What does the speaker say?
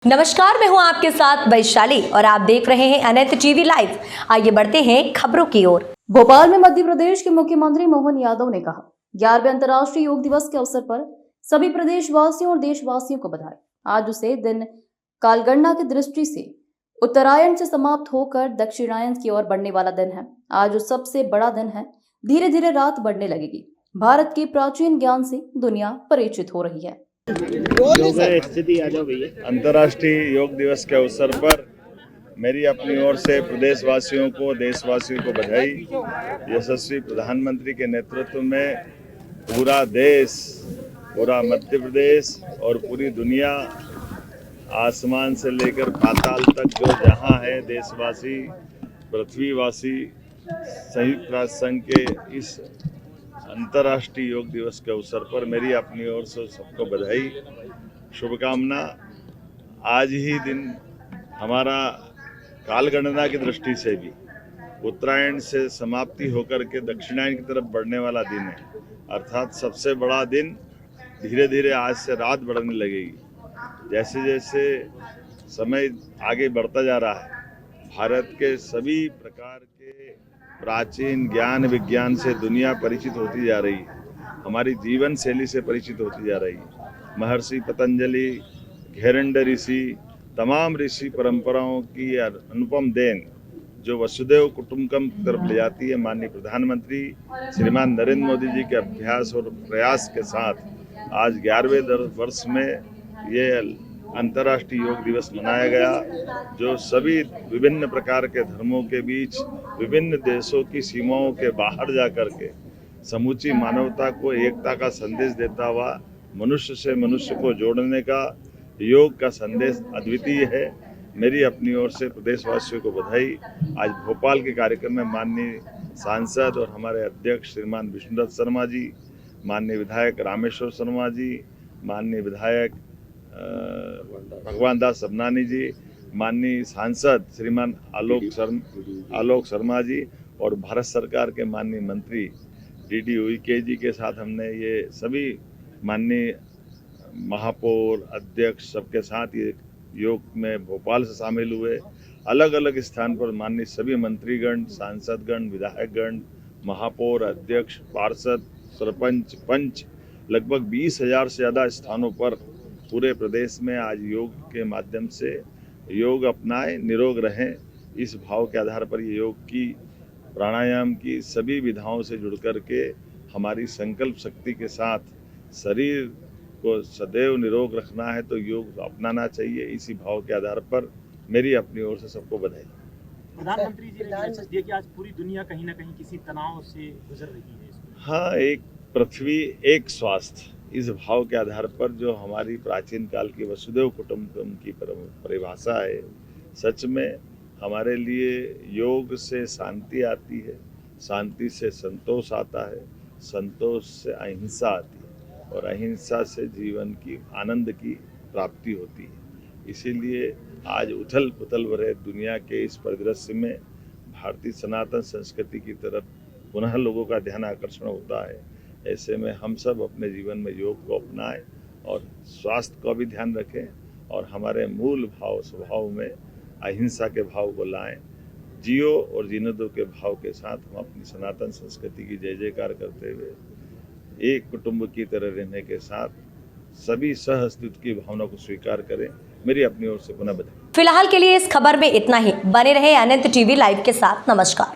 नमस्कार, मैं हूं आपके साथ वैशाली और आप देख रहे हैं अनंत टीवी लाइव। आइए बढ़ते हैं खबरों की ओर। भोपाल में मध्य प्रदेश के मुख्यमंत्री मोहन यादव ने कहा, 11वें अंतर्राष्ट्रीय योग दिवस के अवसर पर सभी प्रदेशवासियों और देशवासियों को बधाई। आज उसे दिन कालगणना की दृष्टि से उत्तरायण से समाप्त होकर दक्षिणायन की ओर बढ़ने वाला दिन है। आज सबसे बड़ा दिन है। धीरे धीरे रात बढ़ने लगेगी। भारत के प्राचीन ज्ञान से दुनिया परिचित हो रही है। अंतर्राष्ट्रीय योग दिवस के अवसर पर मेरी अपनी ओर से प्रदेशवासियों को, देशवासियों को बधाई। यशस्वी प्रधानमंत्री के नेतृत्व में पूरा देश, पूरा मध्य प्रदेश और पूरी दुनिया, आसमान से लेकर पाताल तक जो जहां है, देशवासी, पृथ्वीवासी, संयुक्त राष्ट्र संघ के इस अंतर्राष्ट्रीय योग दिवस के अवसर पर मेरी अपनी ओर से सबको बधाई, शुभकामना। आज ही दिन हमारा कालगणना की दृष्टि से भी उत्तरायण से समाप्ति होकर के दक्षिणायन की तरफ बढ़ने वाला दिन है, अर्थात सबसे बड़ा दिन। धीरे धीरे आज से रात बढ़ने लगेगी। जैसे जैसे समय आगे बढ़ता जा रहा है, भारत के सभी प्रकार के प्राचीन ज्ञान विज्ञान से दुनिया परिचित होती जा रही है, हमारी जीवन शैली से परिचित होती जा रही है। महर्षि पतंजलि, घेरंड ऋषि, तमाम ऋषि परंपराओं की अनुपम देन जो वसुधैव कुटुंबकम की तरफ ले जाती है, माननीय प्रधानमंत्री श्रीमान नरेंद्र मोदी जी के अभ्यास और प्रयास के साथ आज 11वें वर्ष में ये अंतर्राष्ट्रीय योग दिवस मनाया गया, जो सभी विभिन्न प्रकार के धर्मों के बीच, विभिन्न देशों की सीमाओं के बाहर जाकर के समूची मानवता को एकता का संदेश देता हुआ, मनुष्य से मनुष्य को जोड़ने का योग का संदेश अद्वितीय है। मेरी अपनी ओर से प्रदेशवासियों को बधाई। आज भोपाल के कार्यक्रम में माननीय सांसद और हमारे अध्यक्ष श्रीमान विष्णुदत्त शर्मा जी, माननीय विधायक रामेश्वर शर्मा जी, माननीय विधायक भगवान दास सबनानी जी, माननीय सांसद श्रीमान आलोक शर्मा जी और भारत सरकार के माननीय मंत्री डीडी उइके जी के साथ हमने ये सभी माननीय महापौर, अध्यक्ष सबके साथ ये योग में भोपाल से शामिल हुए। अलग अलग स्थान पर माननीय सभी मंत्रीगण, सांसदगण, विधायकगण, महापौर, अध्यक्ष, पार्षद, सरपंच, पंच, लगभग 20,000 से ज़्यादा स्थानों पर पूरे प्रदेश में आज योग के माध्यम से योग अपनाएं, निरोग रहें, इस भाव के आधार पर ये योग की, प्राणायाम की सभी विधाओं से जुड़ कर के हमारी संकल्प शक्ति के साथ शरीर को सदैव निरोग रखना है तो योग अपनाना चाहिए। इसी भाव के आधार पर मेरी अपनी ओर से सबको बधाई। प्रधानमंत्री जी ने मैसेज दिया कि आज पूरी दुनिया कहीं ना कहीं किसी तनाव से गुजर रही है। हाँ, एक पृथ्वी एक स्वास्थ्य, इस भाव के आधार पर जो हमारी प्राचीन काल की वसुधैव कुटुंबकम की परिभाषा है, सच में हमारे लिए योग से शांति आती है, शांति से संतोष आता है, संतोष से अहिंसा आती है और अहिंसा से जीवन की आनंद की प्राप्ति होती है। इसीलिए आज उथल पुथल भरे दुनिया के इस परिदृश्य में भारतीय सनातन संस्कृति की तरफ पुनः लोगों का ध्यान आकर्षण होता है। ऐसे में हम सब अपने जीवन में योग को अपनाएं और स्वास्थ्य का भी ध्यान रखें और हमारे मूल भाव स्वभाव में अहिंसा के भाव को लाएं। जियो और जीने दो के भाव के साथ हम अपनी सनातन संस्कृति की जय जयकार करते हुए एक कुटुंब की तरह रहने के साथ सभी सह अस्तित्व की भावना को स्वीकार करें। मेरी अपनी ओर से पुनः बधाई। फिलहाल के लिए इस खबर में इतना ही। बने रहे अनंत टीवी लाइव के साथ। नमस्कार।